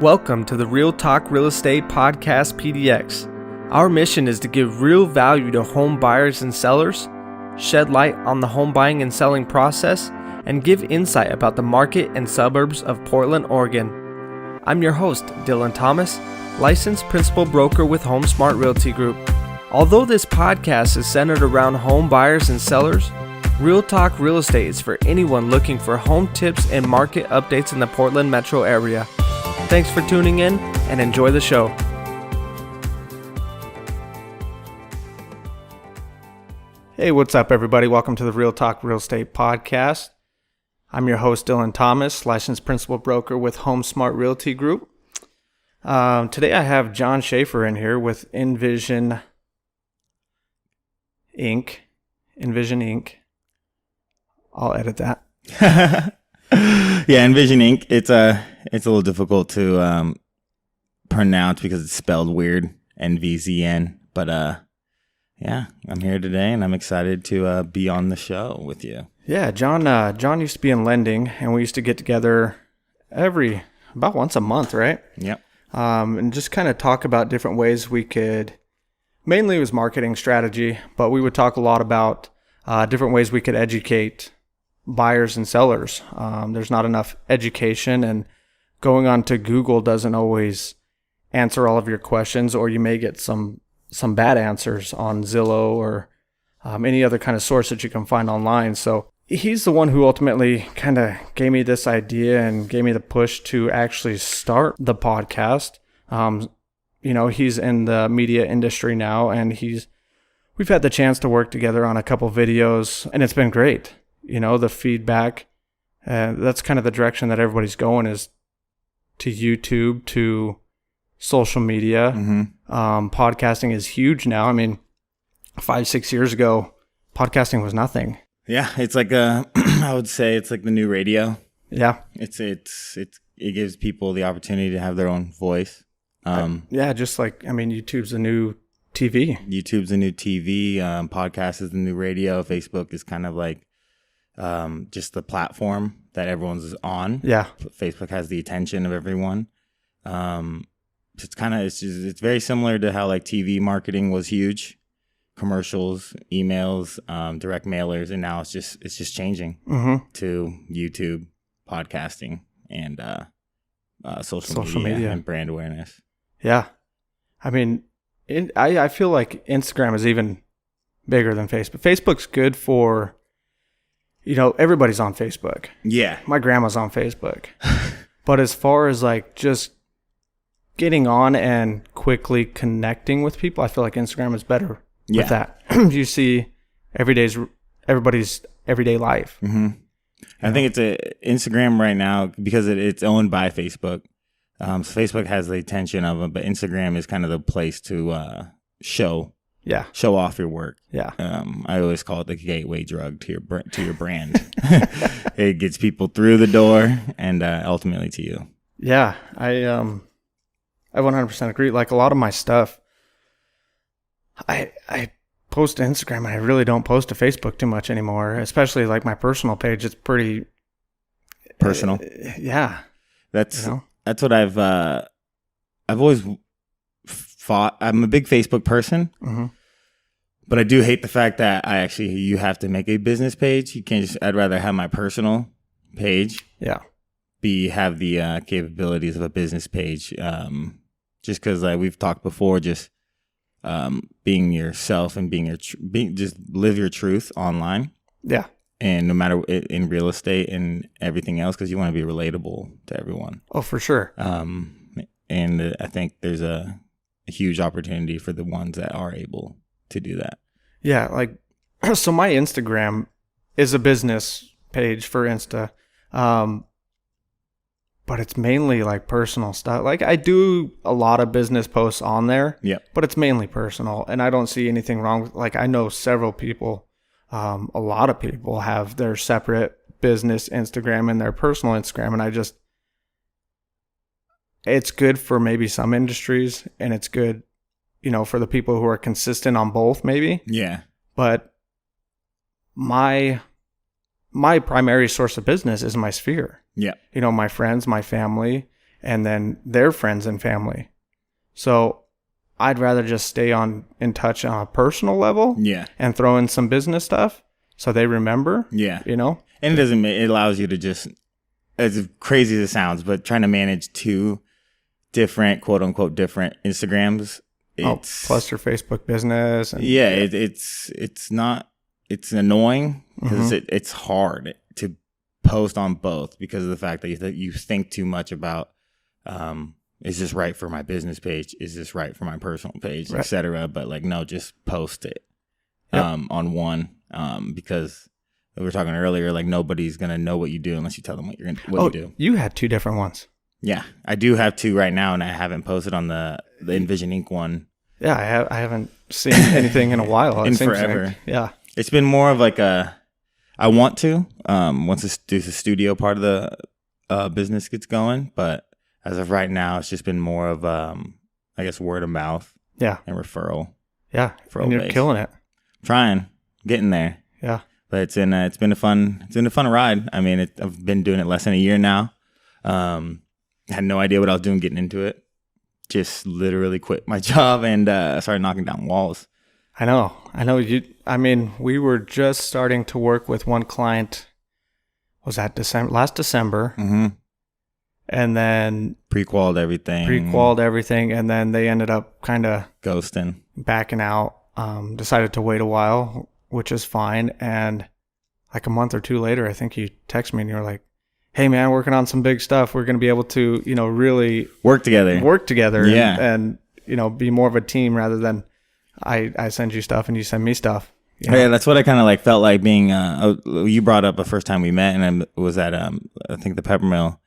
Welcome to the Real Talk Real Estate Podcast PDX. Our mission is to give real value to home buyers and sellers, shed light on the home buying and selling process, and give insight about the market and suburbs of Portland, Oregon. I'm your host, Dylan Thomas, licensed principal broker with HomeSmart Realty Group. Although this podcast is centered around home buyers and sellers, Real Talk Real Estate is for anyone looking for home tips and market updates in the Portland metro area. Thanks for tuning in and enjoy the show. Hey, what's up, everybody? Welcome to the Real Talk Real Estate Podcast. I'm your host, Dylan Thomas, licensed principal broker with HomeSmart Realty Group. Today I have John Shaffer in here with Envision Inc. I'll edit that. Yeah, Envision Inc. It's a little difficult to pronounce because it's spelled weird, NVZN. But yeah, I'm here today and I'm excited to be on the show with you. Yeah, John used to be in lending, and we used to get together about once a month, right? Yep. And just kind of talk about different ways we could. Mainly it was marketing strategy, but we would talk a lot about different ways we could educate buyers and sellers. There's not enough education, and going on to Google doesn't always answer all of your questions, or you may get some bad answers on Zillow or any other kind of source that you can find online. So he's the one who ultimately kind of gave me this idea and gave me the push to actually start the podcast. He's in the media industry now, and we've had the chance to work together on a couple videos, and it's been great. The feedback, that's kind of the direction that everybody's going, is to YouTube, to social media. Mm-hmm. Podcasting is huge now. I mean, 5-6 years ago, podcasting was nothing. Yeah, it's like I would say it's like the new radio. Yeah, it gives people the opportunity to have their own voice. YouTube's the new TV. Podcast is the new radio. Facebook is kind of like just the platform that everyone's on. Yeah. Facebook has the attention of everyone. It's very similar to how like TV marketing was huge, commercials, emails, direct mailers, and now it's just changing to YouTube, podcasting, and social media and brand awareness. Yeah. I mean, I feel like Instagram is even bigger than Facebook. Facebook's good for, everybody's on Facebook. Yeah. My grandma's on Facebook. But as far as like just getting on and quickly connecting with people, I feel like Instagram is better with that. You see everybody's everyday life. Mm-hmm. I think it's Instagram right now because it's owned by Facebook. So Facebook has the attention of them, but Instagram is kind of the place to show off your work. Yeah. I always call it the gateway drug to your brand. It gets people through the door and ultimately to you. Yeah, I 100% agree. Like a lot of my stuff, I post to Instagram, and I really don't post to Facebook too much anymore. Especially like my personal page, it's pretty personal. Yeah, that's what I've always fought. I'm a big Facebook person, but I do hate the fact that you have to make a business page. You can't I'd rather have my personal page. Yeah. Have the capabilities of a business page. Just because we've talked before, just being yourself and just live your truth online. Yeah. And no matter in real estate and everything else, because you want to be relatable to everyone. Oh, for sure. And I think there's a huge opportunity for the ones that are able to do that. Yeah, like, so my Instagram is a business page for Insta, but it's mainly like personal stuff. Like I do a lot of business posts on there, but it's mainly personal, and I don't see anything wrong with, like, I know several people, a lot of people have their separate business Instagram and their personal Instagram, and it's good for maybe some industries, and it's good, for the people who are consistent on both, maybe. Yeah. But my primary source of business is my sphere. Yeah. My friends, my family, and then their friends and family. So I'd rather just stay in touch on a personal level. Yeah. And throw in some business stuff so they remember. Yeah. You know? And it allows you to just, as crazy as it sounds, but trying to manage 2 different, quote unquote, different Instagrams. Plus your Facebook business. And, it's annoying because it's hard to post on both because of the fact that you think too much about, is this right for my business page? Is this right for my personal page, right, etc. But like, no, just post it on one, because we were talking earlier, like nobody's going to know what you do unless you tell them what you do. You had 2 different ones. Yeah, I do have 2 right now, and I haven't posted on the Envision Inc. one. Yeah, I haven't seen anything in a while. In forever. Yeah. It's been more of like I want to, once the studio part of the business gets going, but as of right now, it's just been more of, I guess, word of mouth. Yeah. And referral. Yeah. And you're killing it. Trying, getting there. Yeah. But it's been a fun ride. I mean, I've been doing it less than a year now. Had no idea what I was doing getting into it. Just literally quit my job and started knocking down walls. I know. We were just starting to work with one client. Was that last December? Mm-hmm. And then pre-qualified everything, and then they ended up kind of ghosting, backing out. Decided to wait a while, which is fine. And like a month or 2 later, I think you text me and you're like, "Hey man, working on some big stuff. We're going to be able to, really work together, yeah, and be more of a team rather than I send you stuff and you send me stuff." Yeah, that's what I kind of like felt like being. You brought up the first time we met, and I was at I think the Peppermill.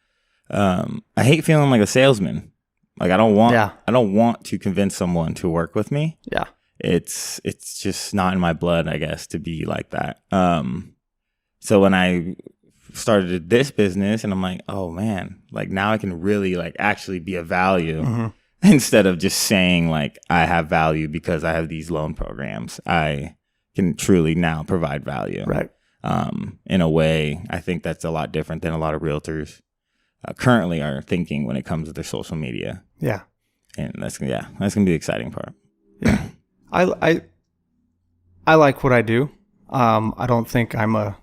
I hate feeling like a salesman. Like I don't want to convince someone to work with me. Yeah. It's just not in my blood, I guess, to be like that. So when I started this business and I'm like, oh man, like now I can really like actually be of value instead of just saying like I have value because I have these loan programs. I can truly now provide value. Right. In a way, I think that's a lot different than a lot of realtors currently are thinking when it comes to their social media. Yeah. And that's going to be the exciting part. Yeah. I like what I do. I don't think I'm a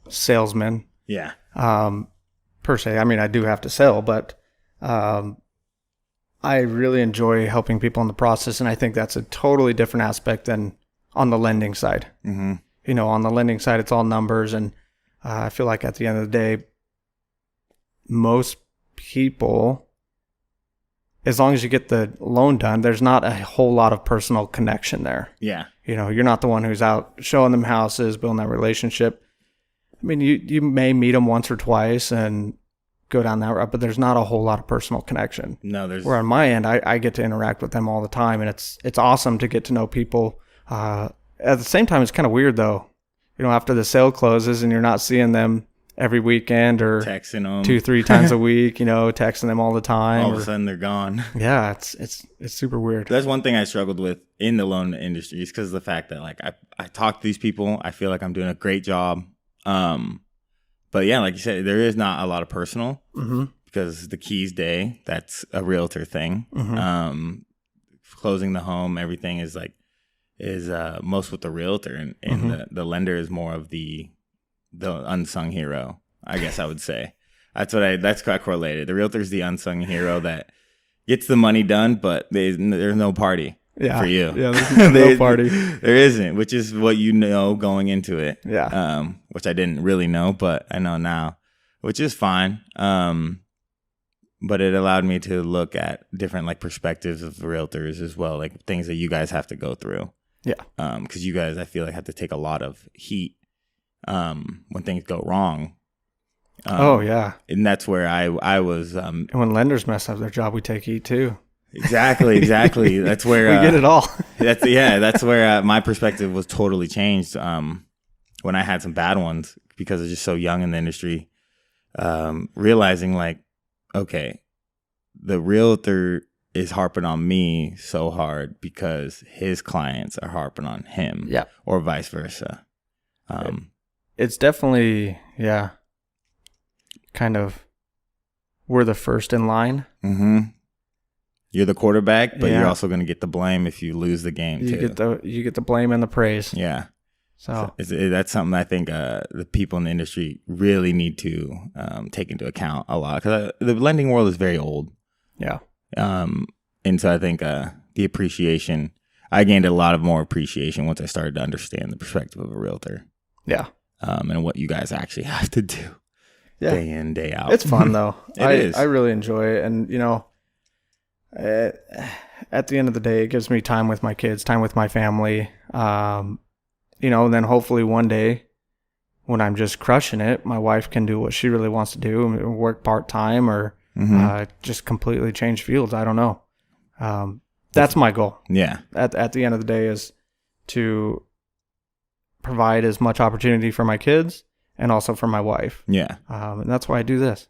salesman. Yeah. Per se. I mean, I do have to sell, but I really enjoy helping people in the process, and I think that's a totally different aspect than on the lending side. Mm-hmm. On the lending side, it's all numbers, and I feel like at the end of the day, most people, as long as you get the loan done, there's not a whole lot of personal connection there. Yeah. You're not the one who's out showing them houses, building that relationship. I mean, you may meet them once or twice and go down that route, but there's not a whole lot of personal connection. No, there's. Where on my end, I get to interact with them all the time, and it's awesome to get to know people. At the same time, it's kind of weird though. After the sale closes and you're not seeing them every weekend or texting them 2-3 times a week, texting them all the time. All of a sudden they're gone. Yeah, it's super weird. That's one thing I struggled with in the loan industry is because of the fact that like I talk to these people, I feel like I'm doing a great job. But yeah, like you said, there is not a lot of personal because the keys day, that's a realtor thing. Closing the home, everything is most with the realtor, and the lender is more of the unsung hero, I guess I would say. That's quite correlated. The realtor is the unsung hero that gets the money done, but there's no party for you. Yeah, there's no party. There isn't, which is what going into it. Yeah. Which I didn't really know, but I know now, which is fine. But it allowed me to look at different like perspectives of realtors as well, like things that you guys have to go through. Yeah. Because you guys, I feel like, have to take a lot of heat when things go wrong. Oh yeah. And that's where I was. And when lenders mess up their job, we take heat too. Exactly. That's where we get it all. That's where my perspective was totally changed. When I had some bad ones because I was just so young in the industry, realizing like, okay, the realtor is harping on me so hard because his clients are harping on him, or vice versa. It's definitely, kind of we're the first in line. Mm-hmm. You're the quarterback, but you're also going to get the blame if you lose the game too. You get the blame and the praise. Yeah. So that's something I think the people in the industry really need to take into account a lot, because the lending world is very old. Yeah. And so I think the appreciation, I gained a lot of more appreciation once I started to understand the perspective of a realtor. Yeah. And what you guys actually have to do day in, day out. It's fun though. It is. I really enjoy it. And at the end of the day, it gives me time with my kids, time with my family. And then hopefully one day when I'm just crushing it, my wife can do what she really wants to do and work part-time or just completely change fields. I don't know. That's my goal. Yeah. At the end of the day is to provide as much opportunity for my kids and also for my wife. Yeah. And that's why I do this.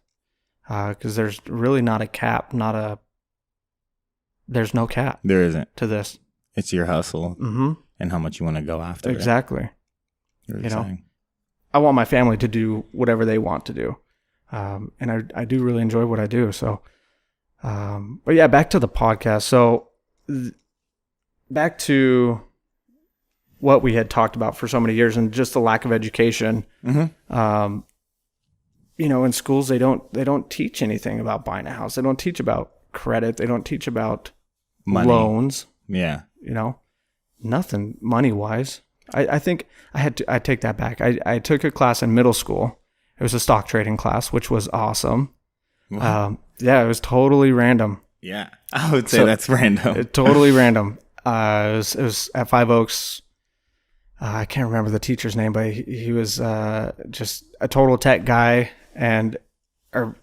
Because there's really not a cap, there's no cap. There isn't. To this. It's your hustle and how much you want to go after. Exactly. I want my family to do whatever they want to do. And I do really enjoy what I do. So, but yeah, back to the podcast. So back to what we had talked about for so many years and just the lack of education. In schools, they don't teach anything about buying a house. They don't teach about credit. They don't teach about money. Loans. Yeah. Nothing money wise. I think I take that back. I took a class in middle school. It was a stock trading class, which was awesome. Wow. It was totally random. Yeah, I would say that's random. Totally random. It was at Five Oaks. I can't remember the teacher's name, but he was just a total tech guy, and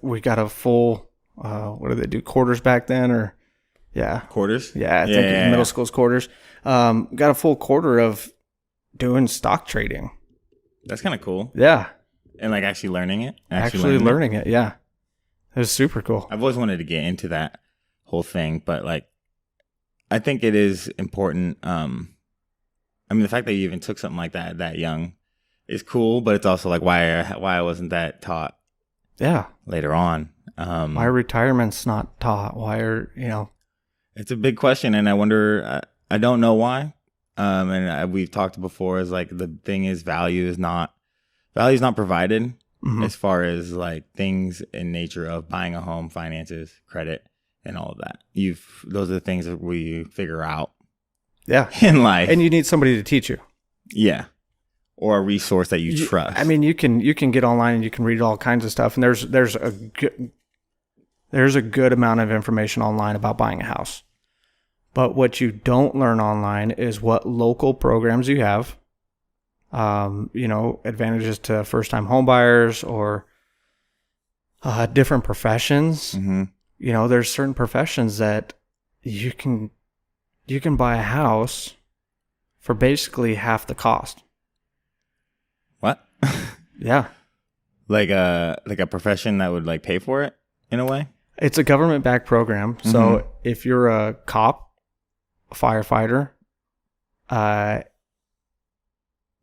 we got a full. What do they do? Quarters back then, or yeah, quarters. Yeah, I think middle school's quarters. Got a full quarter of doing stock trading. That's kind of cool. Yeah, and like actually learning it. Actually learning it. Yeah, it was super cool. I've always wanted to get into that whole thing, but like, I think it is important. The fact that you even took something like that young is cool, but it's also like why wasn't that taught? Yeah, later on. Why retirement's not taught? Why are It's a big question, and I wonder. I don't know why. We've talked before. Is like the thing is value is not provided as far as like things in nature of buying a home, finances, credit, and all of that. Those are the things that we figure out. Yeah, in life, and you need somebody to teach you. Yeah, or a resource that you trust. You can get online and you can read all kinds of stuff, and there's a good amount of information online about buying a house. But what you don't learn online is what local programs you have. Advantages to first-time home buyers or different professions. There's certain professions that you can buy a house for basically half the cost. What? Yeah. Like a profession that would like pay for it in a way? It's a government-backed program. So if you're a cop, a firefighter,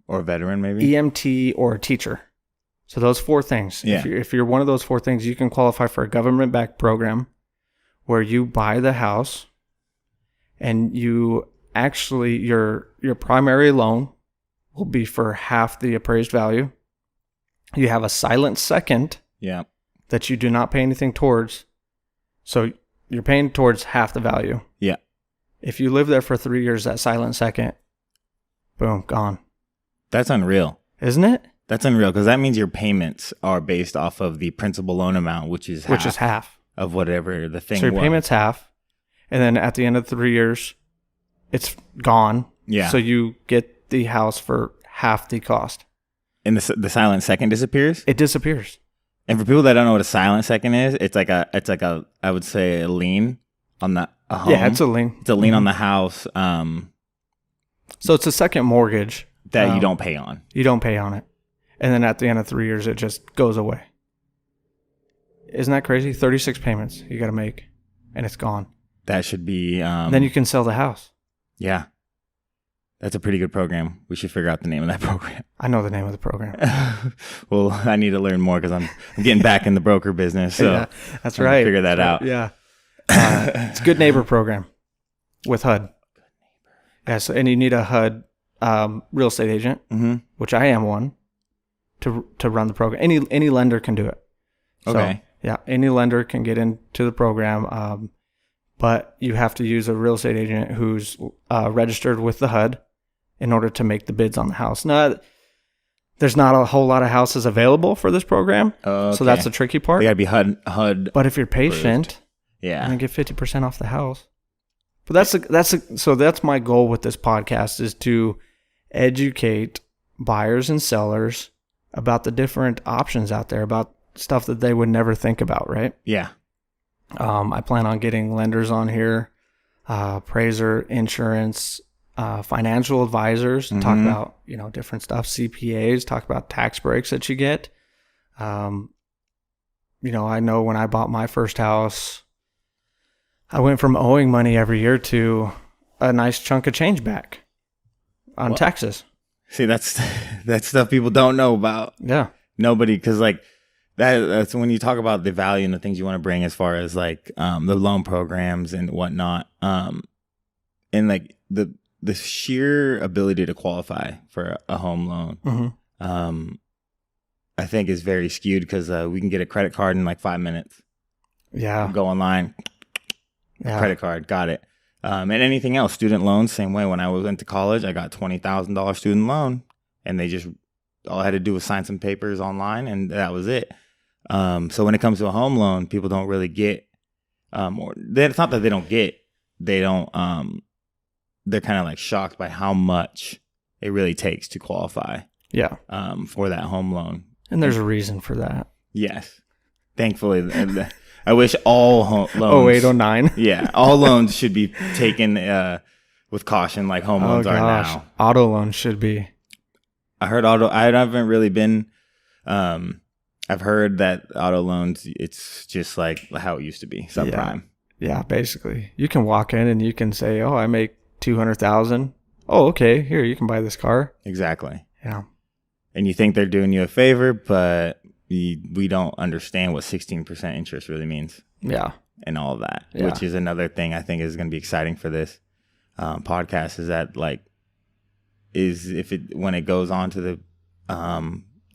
or a veteran maybe, EMT, or a teacher. So those four things. Yeah. If you're one of those four things, you can qualify for a government-backed program where you buy the house and you actually, your primary loan will be for half the appraised value. You have a silent second that you do not pay anything towards. So you're paying towards half the value. Yeah. If you live there for 3 years, that silent second, boom, gone. That's unreal. Isn't it? That's unreal, because that means your payments are based off of the principal loan amount, which is half of whatever the thing was. So your payment's half, and then at the end of 3 years, it's gone. Yeah. So you get the house for half the cost. And the silent second disappears? It disappears. And for people that don't know what a silent second is, it's like a I would say a lien on a home. Yeah, it's a lien. It's a lien on the house. So it's a second mortgage that you don't pay on. You don't pay on it. And then at the end of 3 years, it just goes away. Isn't that crazy? 36 payments you got to make, and it's gone. That should be... then you can sell the house. Yeah. That's a pretty good program. We should figure out the name of that program. I know the name of the program. Well, I need to learn more because I'm getting back in the broker business. So yeah, that's right. Figure that out. Yeah. It's a Good Neighbor program with HUD. Yeah, so, and you need a HUD real estate agent, which I am one, to run the program. Any lender can do it. Okay. So, yeah, any lender can get into the program, but you have to use a real estate agent who's registered with the HUD in order to make the bids on the house. Now, there's not a whole lot of houses available for this program, so that's the tricky part. They got to be HUD. But if you're patient, you're gonna get 50% off the house. But that's my goal with this podcast, is to educate buyers and sellers about the different options out there, about stuff that they would never think about, right? Yeah. I plan on getting lenders on here, appraiser, insurance, financial advisors, talk about, different stuff, CPAs, talk about tax breaks that you get. I know when I bought my first house, I went from owing money every year to a nice chunk of change back on taxes. See, that's stuff people don't know about. Yeah. Nobody, because that's when you talk about the value and the things you want to bring as far as the loan programs and whatnot. And the sheer ability to qualify for a home loan, I think is very skewed because we can get a credit card in 5 minutes. Yeah. Go online. Credit card, got it. And anything else, student loans, same way. When I went to college, I got $20,000 student loan, and all I had to do was sign some papers online, and that was it. So when it comes to a home loan, people don't really get, it's not that they don't get, they're kind of shocked by how much it really takes to qualify. Yeah. For that home loan. And there's a reason for that. Yes. Thankfully, I wish all loans. 0809. Yeah, all loans should be taken with caution, like home loans are now. Auto loans should be. I heard I haven't really been. I've heard that auto loans, it's just like how it used to be, subprime. Yeah, basically, you can walk in and you can say, "Oh, I make $200,000. Oh, okay, here you can buy this car." Exactly. Yeah. And you think they're doing you a favor, but we don't understand what 16% interest really means. Yeah. And all of that, which is another thing I think is going to be exciting for this podcast, is that when it goes on to the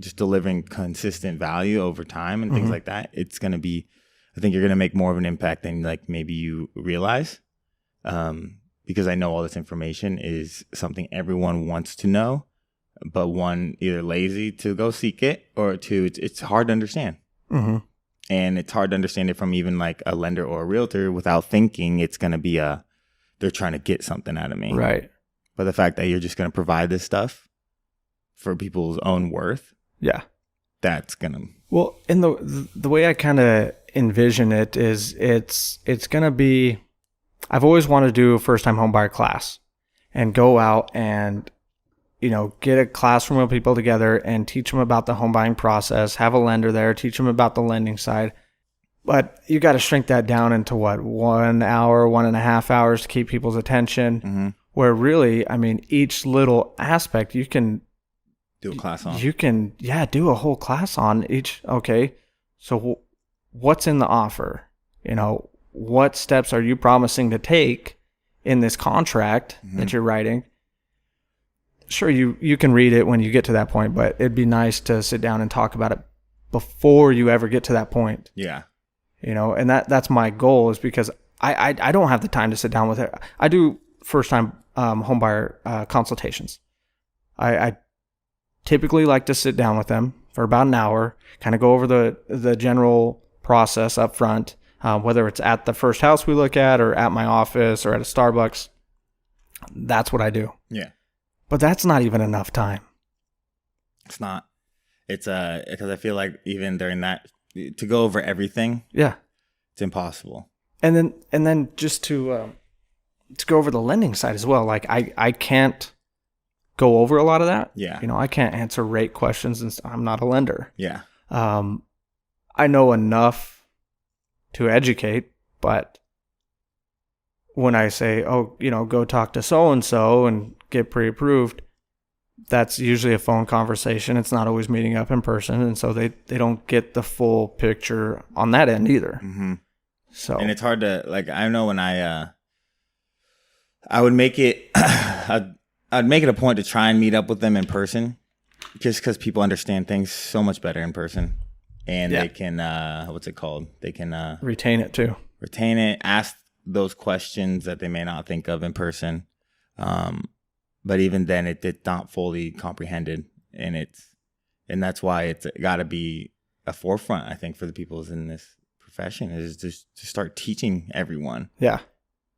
just delivering consistent value over time and things like that, it's going to be, I think you're going to make more of an impact than maybe you realize. Because I know all this information is something everyone wants to know, but one, either lazy to go seek it, or two, it's hard to understand. And it's hard to understand it from even a lender or a realtor without thinking it's going to be they're trying to get something out of me. Right. But the fact that you're just going to provide this stuff for people's own worth. Yeah. That's going to. Well, in the way I kind of envision it is it's going to be, I've always wanted to do a first time home buyer class and go out and, get a classroom of people together and teach them about the home buying process, have a lender there, teach them about the lending side. But you got to shrink that down into 1 hour, 1.5 hours to keep people's attention. Where really, each little aspect you can do a class on. You can, do a whole class on each. Okay. So what's in the offer? What steps are you promising to take in this contract that you're writing? Sure, you can read it when you get to that point, but it'd be nice to sit down and talk about it before you ever get to that point. Yeah. And that's my goal, is because I don't have the time to sit down with it. I do first time home buyer consultations. I typically like to sit down with them for about an hour, kind of go over the general process up front, whether it's at the first house we look at or at my office or at a Starbucks. That's what I do. Yeah. But that's not even enough time. It's not. It's because I feel like even during that, to go over everything, it's impossible. And then just to go over the lending side as well. I can't go over a lot of that. Yeah. I can't answer rate questions, and I'm not a lender. Yeah. I know enough to educate, but when I say, go talk to so-and-so and get pre-approved, that's usually a phone conversation. It's not always meeting up in person, and so they don't get the full picture on that end either. Mm-hmm. So, and it's hard to, like, I know when I would make it I'd make it a point to try and meet up with them in person, just because people understand things so much better in person, and they can what's it called? They can retain it too. Retain it, ask those questions that they may not think of in person. But even then, it's not fully comprehended, and that's why it's got to be a forefront, I think, for the people in this profession, is just to start teaching everyone. Yeah,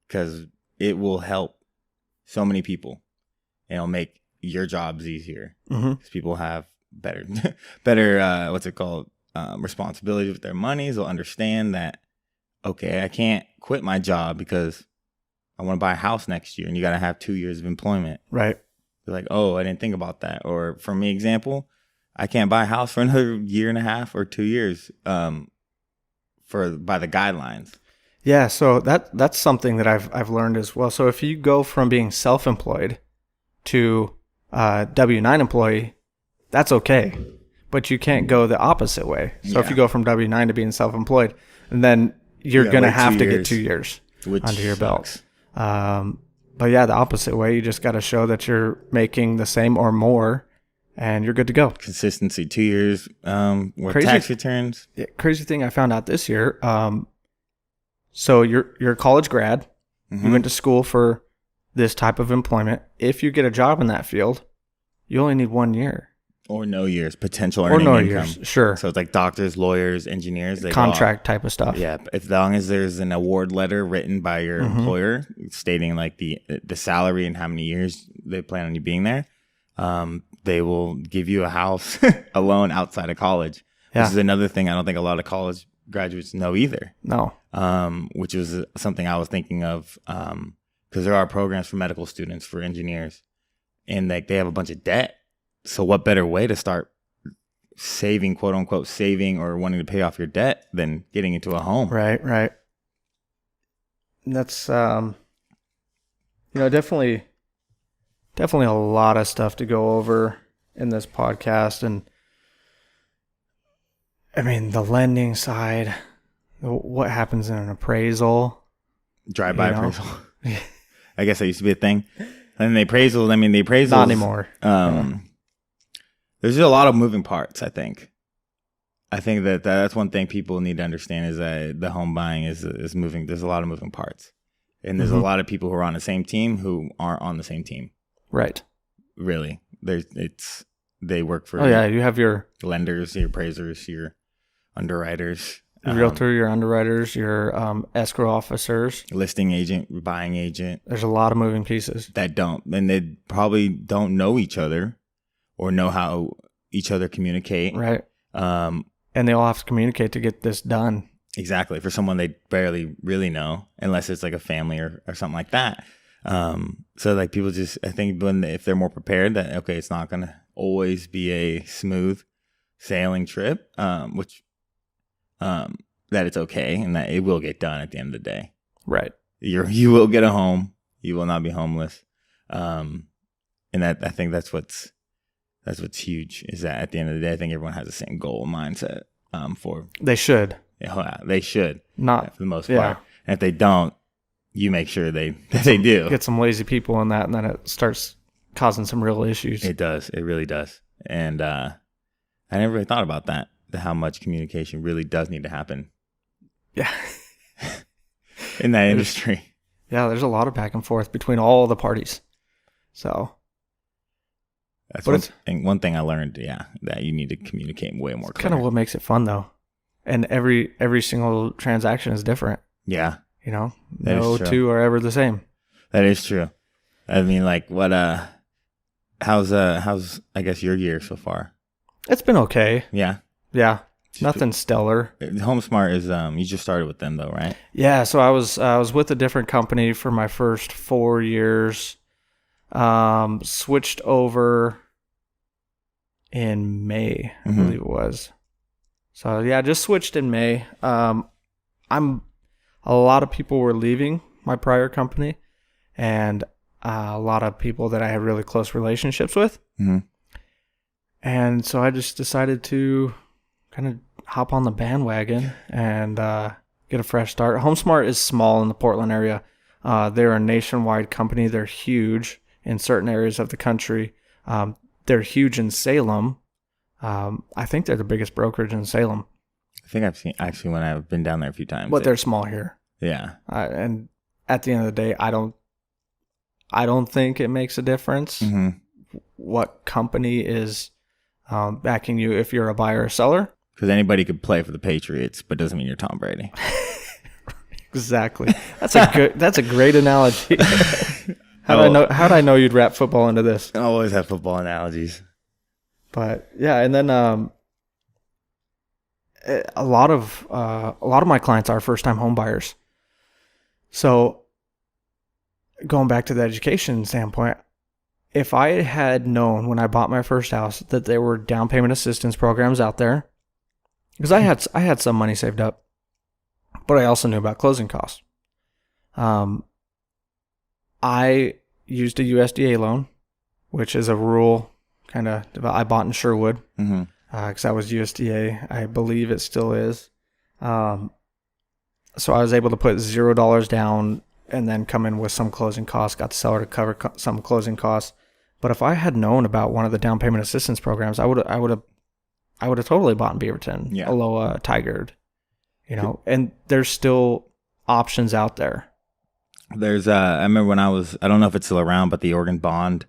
because it will help so many people. It'll make your jobs easier, because people have better what's it called, responsibility with their monies. They'll understand that, okay, I can't quit my job because I want to buy a house next year, and you got to have 2 years of employment. Right. They're like, oh, I didn't think about that. Or for me, example, I can't buy a house for another year and a half or 2 years by the guidelines. Yeah, so that's something that I've learned as well. So if you go from being self-employed to W-9 employee, that's okay, but you can't go the opposite way. So if you go from W-9 to being self-employed, and then you're going to have to get 2 years under your belt. But yeah, the opposite way, you just got to show that you're making the same or more, and you're good to go. Consistency, 2 years with tax returns. Yeah, crazy thing I found out this year. So you're a college grad. You went to school for this type of employment. If you get a job in that field, you only need 1 year. Or no years, potential earning income. Years, sure. So it's like doctors, lawyers, engineers. Contract type of stuff. Yeah, as long as there's an award letter written by your employer stating like the salary and how many years they plan on you being there, they will give you a house, a loan outside of college. Yeah. This is another thing I don't think a lot of college graduates know either. No. Which was something I was thinking of, because there are programs for medical students, for engineers, and like they have a bunch of debt. So what better way to start saving, quote unquote, saving or wanting to pay off your debt than getting into a home? Right. And that's, definitely a lot of stuff to go over in this podcast. And I mean, the lending side, what happens in an appraisal? Drive-by appraisal. I guess that used to be a thing. And the appraisal, not anymore. There's a lot of moving parts, I think. I think that's one thing people need to understand, is that the home buying is moving. There's a lot of moving parts. And there's a lot of people who are on the same team who aren't on the same team. Right. Really. They work for you have your lenders, your appraisers, your underwriters. Your realtor, your underwriters, your escrow officers. Listing agent, buying agent. There's a lot of moving pieces. And they probably don't know each other or know how each other communicate. Right. And they all have to communicate to get this done. Exactly. For someone they barely really know, unless it's like a family or something like that. So like people just, I think if they're more prepared that, okay, it's not going to always be a smooth sailing trip, that it's okay and that it will get done at the end of the day. Right. You will get a home. You will not be homeless. And that, I think that's what's huge, is that at the end of the day, I think everyone has the same goal and mindset. They should. They should. Not for the most part. And if they don't, you make sure they do. Get some lazy people in that, and then it starts causing some real issues. It does. It really does. And I never really thought about that, how much communication really does need to happen. Yeah. In that industry. Yeah, there's a lot of back and forth between all the parties. So that's one thing I learned, that you need to communicate way more clearly. Kind of what makes it fun, though. And every single transaction is different. Yeah. No two are ever the same. That is true. I mean, like, what, how's I guess your year so far? It's been okay. Yeah. Yeah. Nothing stellar. HomeSmart is, you just started with them though, right? Yeah. So I was with a different company for my first 4 years. Switched over in May, I believe it was. So yeah, just switched in May. A lot of people were leaving my prior company, and a lot of people that I had really close relationships with. Mm-hmm. And so I just decided to kind of hop on the bandwagon and get a fresh start. HomeSmart is small in the Portland area. They're a nationwide company. They're huge in certain areas of the country. They're huge in Salem. I think they're the biggest brokerage in Salem. I think I've seen, actually, when I've been down there a few times. But they're small here. Yeah. And at the end of the day, I don't think it makes a difference what company is backing you if you're a buyer or seller. Because anybody could play for the Patriots, but doesn't mean you're Tom Brady. Exactly. That's a great analogy. How'd I know you'd wrap football into this? I always have football analogies. But yeah, and then a lot of my clients are first time home buyers. So going back to the education standpoint, if I had known when I bought my first house that there were down payment assistance programs out there, because I had some money saved up, but I also knew about closing costs. I used a USDA loan, which is a rural kind of. I bought in Sherwood because that was USDA. I believe it still is. So I was able to put $0 down and then come in with some closing costs. Got the seller to cover some closing costs. But if I had known about one of the down payment assistance programs, I would have totally bought in Beaverton, Aloha, Tigard, and there's still options out there. There's I remember when I don't know if it's still around, but the Oregon Bond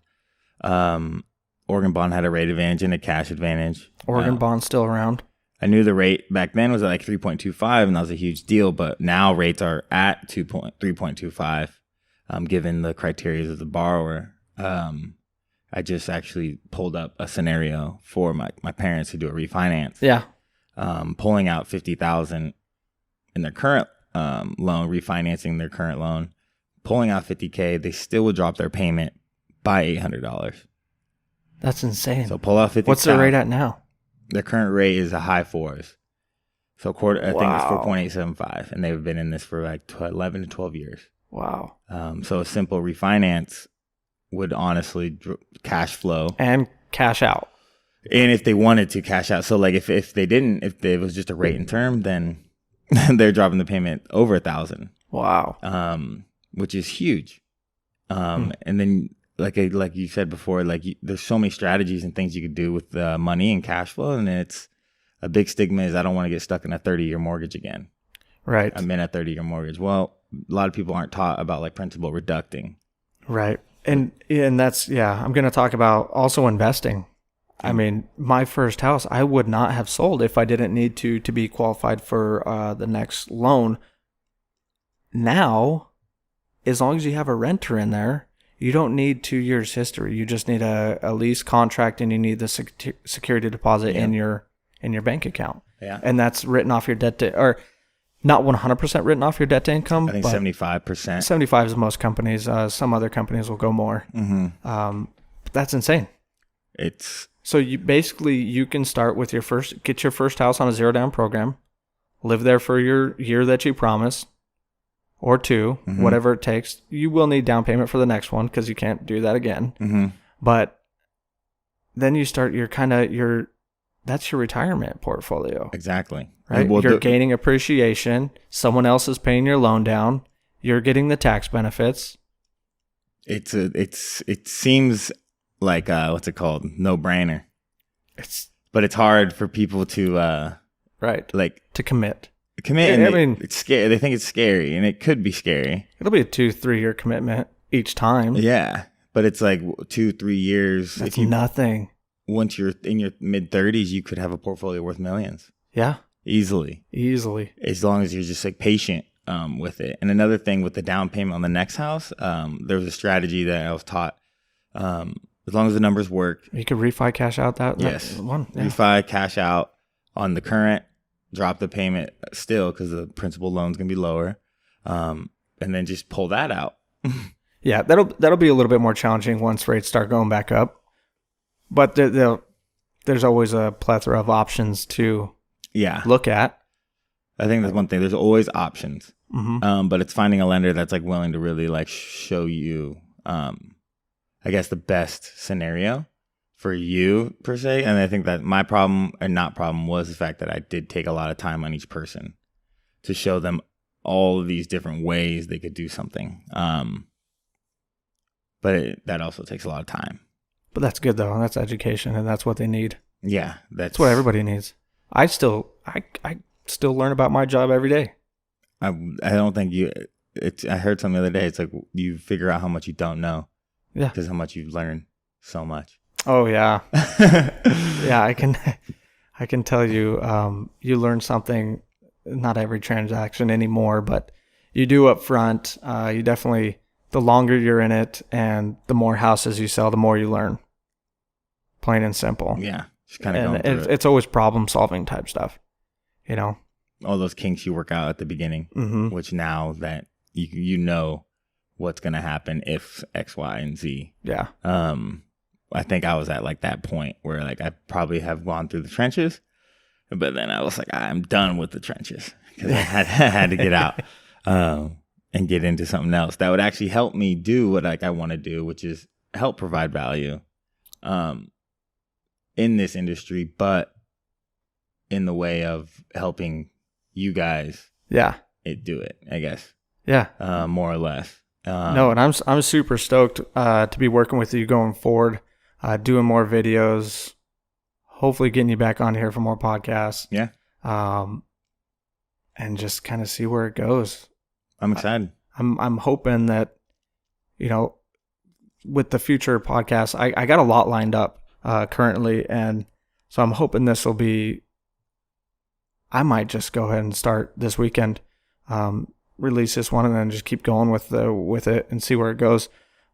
had a rate advantage and a cash advantage. Oregon Bond's still around. I knew the rate back then was at like 3.25, and that was a huge deal. But now rates are at 3.25, given the criteria of the borrower. I just actually pulled up a scenario for my parents to do a refinance. Yeah. Pulling out $50,000 in their current loan, refinancing their current loan, pulling out $50K, they still would drop their payment by $800. That's insane. So pull out $50,000. What's the rate at now? Their current rate is a high fours. So I think it's 4.875, and they've been in this for like 11 to 12 years. Wow. So a simple refinance would honestly cash flow and cash out. And if they wanted to cash out, so like if it was just a rate and term, then they're dropping the payment over $1,000. Wow. Which is huge. And then like you said before, there's so many strategies and things you could do with money and cash flow, and it's a big stigma is I don't want to get stuck in a 30-year mortgage again. Right. I'm in a 30-year mortgage. Well, a lot of people aren't taught about like principal reducting. Right. And that's, I'm going to talk about also investing. I mean, my first house, I would not have sold if I didn't need to be qualified for the next loan. Now, as long as you have a renter in there, you don't need 2 years history. You just need a lease contract, and you need the security deposit in your bank account. Yeah. And that's written off your debt or not 100% written off your debt to income. I think 75%. 75 is most companies. Some other companies will go more. Mm-hmm. That's insane. So you can start with get your first house on a zero down program, live there for your year that you promised, or two, whatever it takes. You will need down payment for the next one because you can't do that again. Mm-hmm. But then you start that's your retirement portfolio. Exactly. Right? You're gaining appreciation. Someone else is paying your loan down. You're getting the tax benefits. It seems like what's it called? No brainer. But it's hard for people to to commit. And I mean, it's scary. They think it's scary, and it could be scary. It'll be a 2-3 year commitment each time. Yeah, but it's like 2-3 years. That's nothing. Once you're in your mid-30s, you could have a portfolio worth millions. Yeah, easily. As long as you're just like patient with it. And another thing with the down payment on the next house, there was a strategy that I was taught. As long as the numbers work, you could refi cash out that one. Yeah. Refi cash out on the current. Drop the payment still because the principal loan's gonna be lower, and then just pull that out. Yeah, that'll be a little bit more challenging once rates start going back up. But there's always a plethora of options to look at. I think that's one thing. There's always options, but it's finding a lender that's like willing to really like show you I guess, the best scenario for you per se. And I think that my problem was the fact that I did take a lot of time on each person to show them all of these different ways they could do something. But that also takes a lot of time. But that's good though. That's education, and that's what they need. Yeah, that's what everybody needs. I still learn about my job every day. I don't think I heard something the other day. It's like you figure out how much you don't know. Yeah. Because how much you've learned so much. Oh yeah. Yeah, I can tell you, you learn something, not every transaction anymore, but you do up front. You definitely, the longer you're in it and the more houses you sell, the more you learn. Plain and simple. Yeah. Just kind of going through it. It's always problem solving type stuff, you know? All those kinks you work out at the beginning, which now that you know what's going to happen if X, Y, and Z. Yeah. I think I was at like that point where like I probably have gone through the trenches, but then I was like, I'm done with the trenches because I had to get out and get into something else that would actually help me do what like I want to do, which is help provide value in this industry, but in the way of helping you guys do it, I guess. Yeah. More or less. No, and I'm super stoked to be working with you going forward, doing more videos, hopefully getting you back on here for more podcasts. Yeah. And just kind of see where it goes. I'm excited. I'm hoping that, you know, with the future podcasts, I got a lot lined up currently, and so I'm hoping this will be. I might just go ahead and start this weekend. Release this one and then just keep going with it and see where it goes.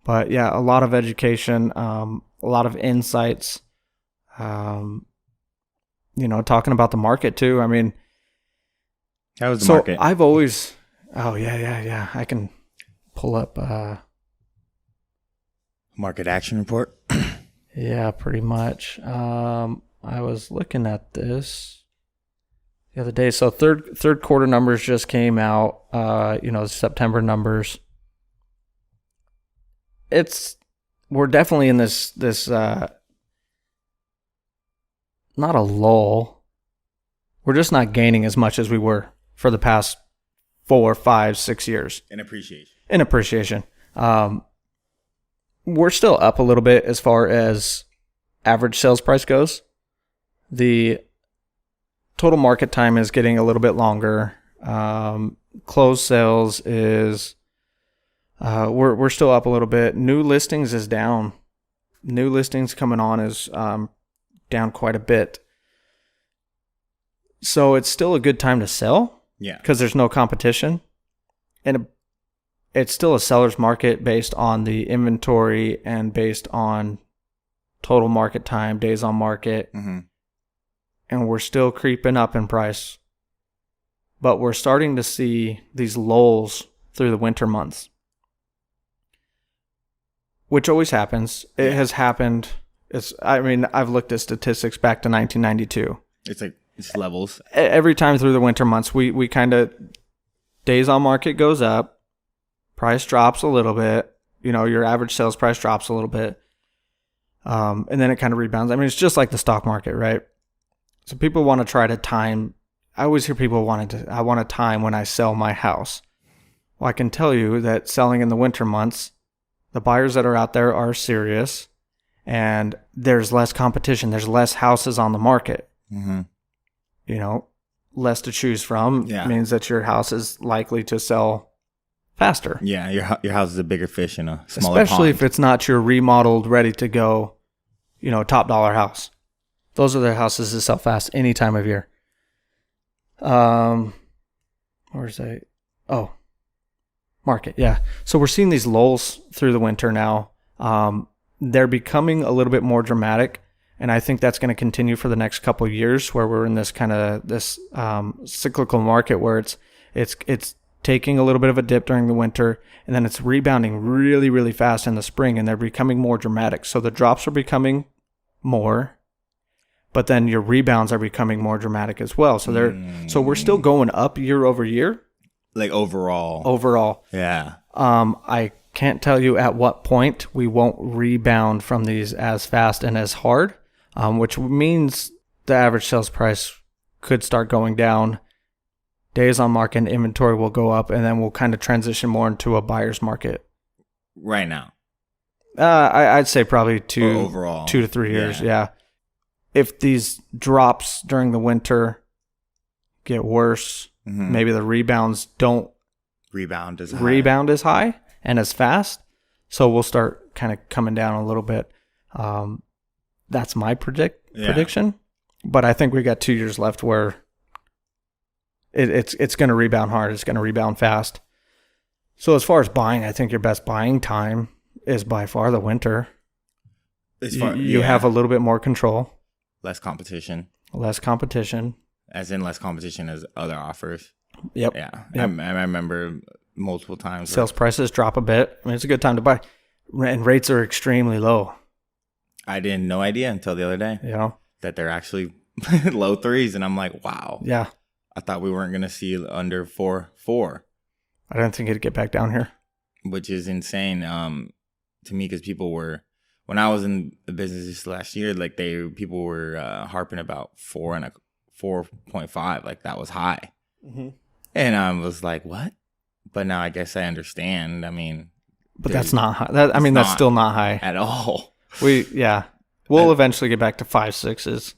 But yeah, a lot of education, a lot of insights, you know, talking about the market too. I mean, how was the market? I've always, yeah. I can pull up, market action report. Yeah, pretty much. I was looking at this the other day. So third quarter numbers just came out, you know, September numbers. We're definitely in this not a lull. We're just not gaining as much as we were for the past 4, 5, 6 years. In appreciation. We're still up a little bit as far as average sales price goes. The total market time is getting a little bit longer. Closed sales is we're still up a little bit. New listings is down. New listings coming on is down quite a bit. So it's still a good time to sell. Yeah. Because there's no competition. And it's still a seller's market based on the inventory and based on total market time, days on market. Mm-hmm. And we're still creeping up in price. But we're starting to see these lulls through the winter months, which always happens. It has happened. I've looked at statistics back to 1992. It's levels. Every time through the winter months, we kind of, days on market goes up, price drops a little bit. You know, your average sales price drops a little bit. And then it kind of rebounds. I mean, it's just like the stock market, right? So people want to try to time. I always hear people I want a time when I sell my house. Well, I can tell you that selling in the winter months, the buyers that are out there are serious, and there's less competition. There's less houses on the market. Mm-hmm. You know, less to choose from means that your house is likely to sell faster. Yeah, your house is a bigger fish in a smaller Especially pond. if it's not your remodeled, ready to go, you know, top dollar house. Those are the houses that sell fast any time of year. Where's that? Oh, market. Yeah. So we're seeing these lulls through the winter now. They're becoming a little bit more dramatic, and I think that's going to continue for the next couple of years, where we're in this kind of cyclical market where it's taking a little bit of a dip during the winter, and then it's rebounding really, really fast in the spring, and they're becoming more dramatic. So the drops are becoming more, but then your rebounds are becoming more dramatic as well. So so we're still going up year over year. Like overall. Overall. Yeah. I can't tell you at what point we won't rebound from these as fast and as hard, which means the average sales price could start going down. Days on market and inventory will go up, and then we'll kind of transition more into a buyer's market. Right now? I'd say probably overall 2 to 3 years, yeah. If these drops during the winter get worse, maybe the rebounds don't rebound as high and as fast, so we'll start kind of coming down a little bit. That's my prediction, but I think we got 2 years left where it's going to rebound hard. It's going to rebound fast. So as far as buying, I think your best buying time is by far the winter. You have a little bit more control. Less competition. As in less competition as other offers. Yep. Yeah. Yep. I remember multiple times. Sales prices drop a bit. I mean, it's a good time to buy. And rates are extremely low. I didn't no idea until the other day. That they're actually low threes. And I'm like, wow. Yeah. I thought we weren't going to see under 4.4. I didn't think it'd get back down here. Which is insane to me, because people were, when I was in the business this last year, like people were harping about 4.5, like that was high. And I was like, what? But now I guess I understand. I mean, but that's not high. That's still not high at all. We'll eventually get back to 5, 6s.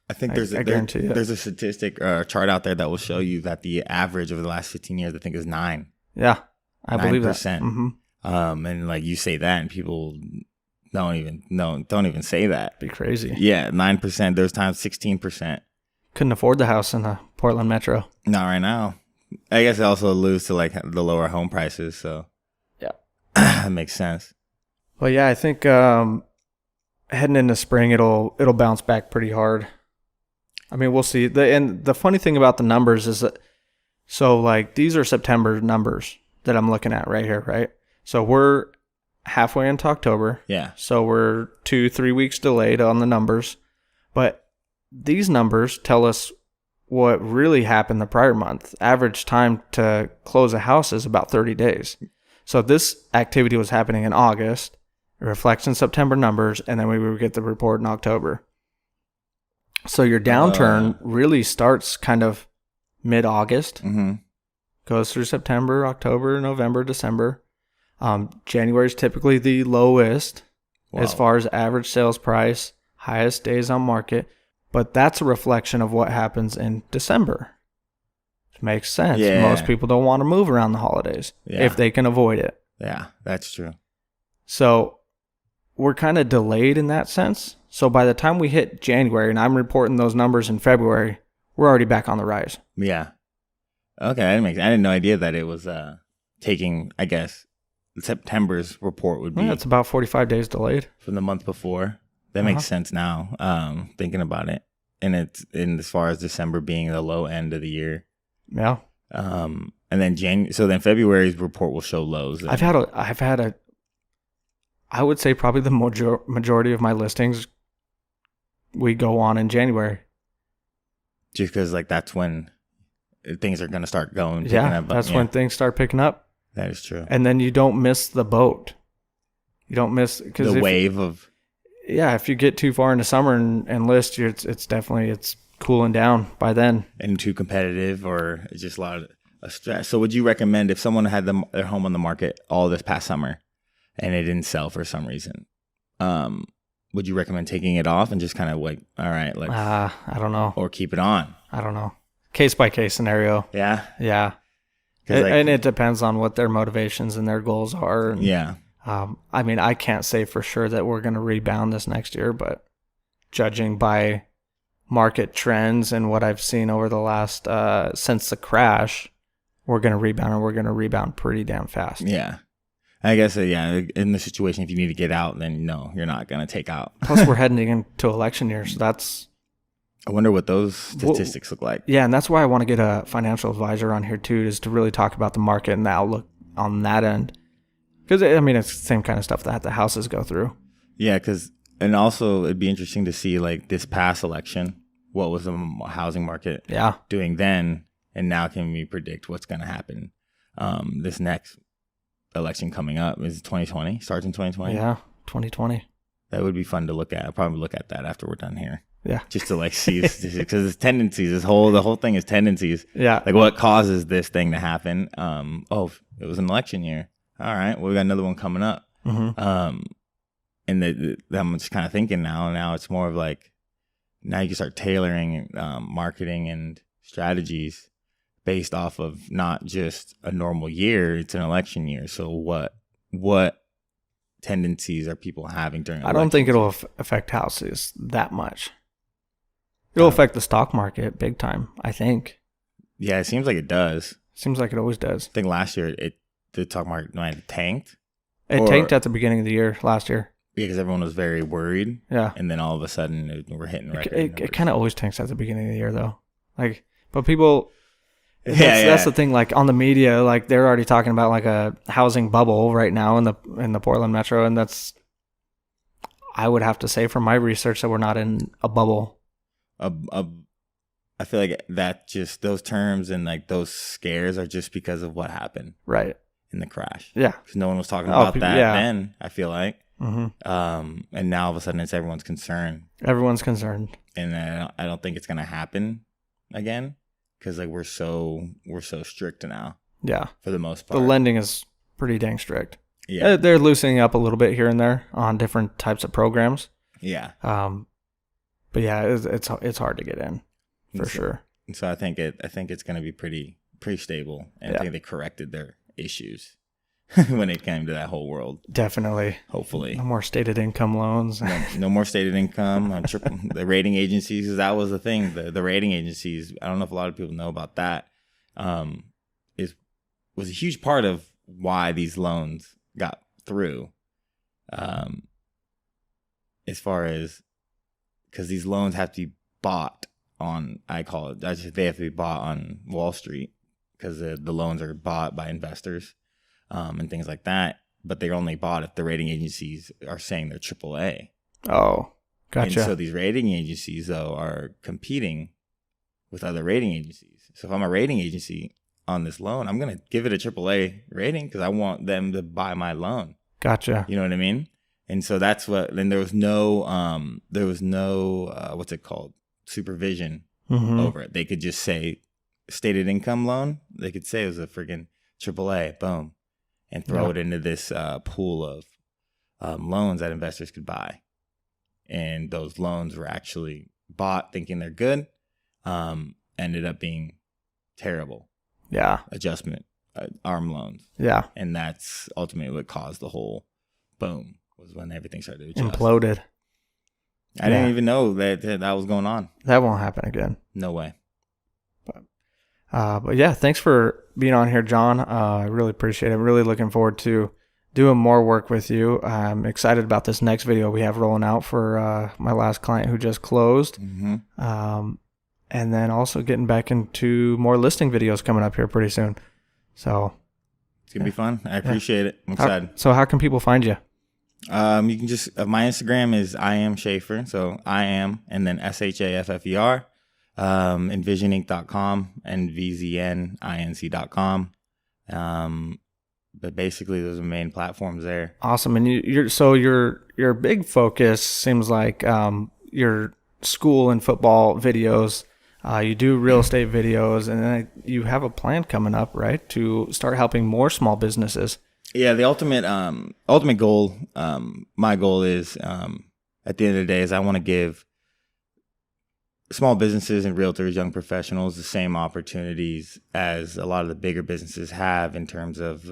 I think there's a statistic chart out there that will show you that the average over the last 15 years, I think, is 9. Yeah, I believe that. 9%. And like you say that, and people don't even say that. Be crazy. Yeah, 9%. There's times 16%. Couldn't afford the house in the Portland metro. Not right now. I guess it also alludes to like the lower home prices. So yeah, that makes sense. Well, yeah, I think heading into spring, it'll bounce back pretty hard. I mean, we'll see. The funny thing about the numbers is that, so like these are September numbers that I'm looking at right here, right? So we're halfway into October. Yeah. So we're 2-3 weeks delayed on the numbers. But these numbers tell us what really happened the prior month. Average time to close a house is about 30 days. So this activity was happening in August. It reflects in September numbers, and then we would get the report in October. So your downturn really starts kind of mid-August, goes through September, October, November, December. January is typically the lowest as far as average sales price, highest days on market, but that's a reflection of what happens in December. Which makes sense. Yeah. Most people don't want to move around the holidays if they can avoid it. Yeah, that's true. So we're kind of delayed in that sense. So by the time we hit January, and I'm reporting those numbers in February, we're already back on the rise. Yeah. Okay, I had no idea that it was taking, I guess, September's report would be. Yeah, it's about 45 days delayed. From the month before. That makes sense now, thinking about it. And it's as far as December being the low end of the year. Yeah. And then then February's report will show lows. I've had a I would say probably the majority of my listings we go on in January. Just because like that's when things are going to start going. Yeah, that's when things start picking up. That is true. And then you don't miss the boat. You don't miss the wave of. Yeah, if you get too far into summer and list, it's definitely cooling down by then. And too competitive, or it's just a lot of stress. So would you recommend if someone had their home on the market all this past summer and it didn't sell for some reason, would you recommend taking it off and just kind of like, all right, like I don't know, or keep it on? I don't know, case by case scenario. Yeah. And it depends on what their motivations and their goals are. And, yeah. I mean, I can't say for sure that we're going to rebound this next year, but judging by market trends and what I've seen over the last since the crash, we're going to rebound, and we're going to rebound pretty damn fast. Yeah. I guess, in the situation, if you need to get out, then no, you're not going to take out. Plus, we're heading into election year, so that's... I wonder what those statistics look like. Yeah, and that's why I want to get a financial advisor on here, too, is to really talk about the market and the outlook on that end. Because, I mean, it's the same kind of stuff that the houses go through. Yeah, and also it'd be interesting to see, like, this past election, what was the housing market doing then, and now can we predict what's going to happen this next election coming up. Is it 2020? Starts in 2020? Yeah, 2020. That would be fun to look at. I'll probably look at that after we're done here. Yeah. Just to like see, because it's tendencies. The whole thing is tendencies. Yeah. Like what causes this thing to happen? Oh, it was an election year. All right. Well, we got another one coming up. Mm-hmm. And I'm just kind of thinking now it's more of like, now you can start tailoring marketing and strategies based off of not just a normal year. It's an election year. So what tendencies are people having during elections? I don't think it'll affect houses that much. It'll affect the stock market big time, I think. Yeah, it seems like it does. Seems like it always does. I think last year the stock market might have tanked. It tanked at the beginning of the year last year. Yeah, because everyone was very worried. Yeah. And then all of a sudden we're hitting record numbers. It kind of always tanks at the beginning of the year, though. Like, but people... That's the thing. Like on the media, like they're already talking about like a housing bubble right now in the Portland metro, and that's, I would have to say from my research that we're not in a bubble. I feel like that just those terms and like those scares are just because of what happened, right, in the crash. Yeah, because no one was talking about that then. I feel like, and now all of a sudden it's everyone's concern. Everyone's concerned, and I don't think it's gonna happen again. Because like we're so strict now. Yeah. For the most part. The lending is pretty dang strict. Yeah. They're loosening up a little bit here and there on different types of programs. Yeah. But yeah, it's hard to get in for sure. So I think it's going to be pretty stable, and I think they corrected their issues when it came to that whole world. Definitely. Hopefully. No more stated income loans. No more stated income. The rating agencies, because that was the thing. The rating agencies, I don't know if a lot of people know about that, was a huge part of why these loans got through. As far as, because these loans have to be bought on, they have to be bought on Wall Street, because the loans are bought by investors. And things like that, but they're only bought if the rating agencies are saying they're AAA. Oh, gotcha. And so these rating agencies, though, are competing with other rating agencies. So if I'm a rating agency on this loan, I'm going to give it a AAA rating because I want them to buy my loan. Gotcha. You know what I mean? And so that's what. Then there was no what's it called, supervision over it. They could just say stated income loan. They could say it was a friggin' AAA. Boom. And throw it into this pool of loans that investors could buy. And those loans were actually bought thinking they're good, ended up being terrible. Yeah. Adjustment, ARM loans. Yeah. And that's ultimately what caused the whole boom, was when everything started to adjust. Imploded. I didn't even know that was going on. That won't happen again. No way. But yeah, thanks for being on here, John. I really appreciate it. I'm really looking forward to doing more work with you. I'm excited about this next video we have rolling out for my last client who just closed. Mm-hmm. And then also getting back into more listing videos coming up here pretty soon. So it's going to be fun. I appreciate it. I'm excited. So how can people find you? You can just, my Instagram is I am Shaffer. So I am, and then SHAFFER. Envisioninc.com and VZNINC.com. But basically those are the main platforms there. Awesome. And your big focus seems like your school and football videos. You do real estate videos, and then you have a plan coming up, right, to start helping more small businesses. Yeah, the ultimate goal, my goal is at the end of the day is I want to give small businesses and realtors, young professionals, the same opportunities as a lot of the bigger businesses have in terms of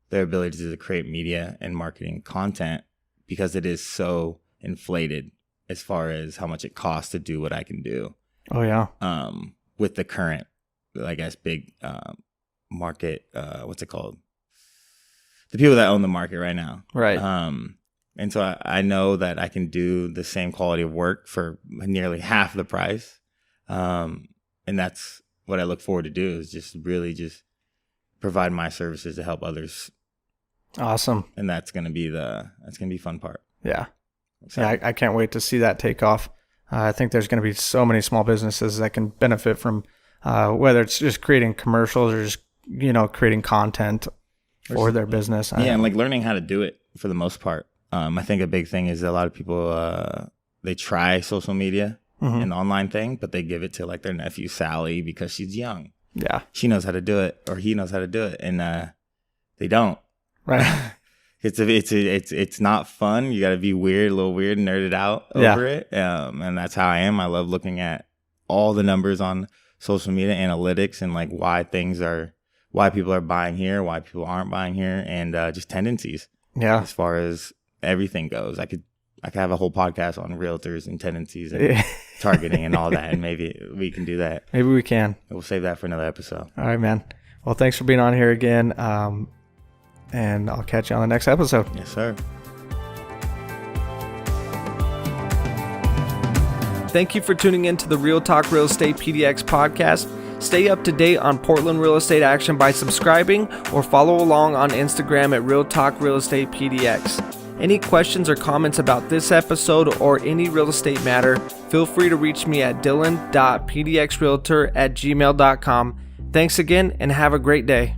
their ability to create media and marketing content, because it is so inflated as far as how much it costs to do what I can do. Oh, yeah. With the current, I guess, big market, what's it called? The people that own the market right now. Right. And so I know that I can do the same quality of work for nearly half the price. And that's what I look forward to do, is just really just provide my services to help others. Awesome. And that's going to be the fun part. Yeah. Yeah, I can't wait to see that take off. I think there's going to be so many small businesses that can benefit from whether it's just creating commercials or just, creating content for their business. And like learning how to do it for the most part. I think a big thing is that a lot of people, they try social media and the online thing, but they give it to like their nephew Sally because she's young. Yeah. She knows how to do it, or he knows how to do it, and they don't. Right. It's not fun. You got to be weird, a little weird, nerded out over it. And that's how I am. I love looking at all the numbers on social media analytics and like why people are buying here, why people aren't buying here, and just tendencies. Yeah. As far as everything goes, I could have a whole podcast on realtors and tendencies and targeting and all that, and maybe we can do that. Maybe we can. We'll save that for another episode. All right, man. Well, thanks for being on here again. And I'll catch you on the next episode. Yes, sir. Thank you for tuning in to the Real Talk Real Estate PDX podcast. Stay up to date on Portland real estate action by subscribing or follow along on Instagram at Real Talk Real Estate PDX. Any questions or comments about this episode or any real estate matter, feel free to reach me at dylan.pdxrealtor@gmail.com. Thanks again and have a great day.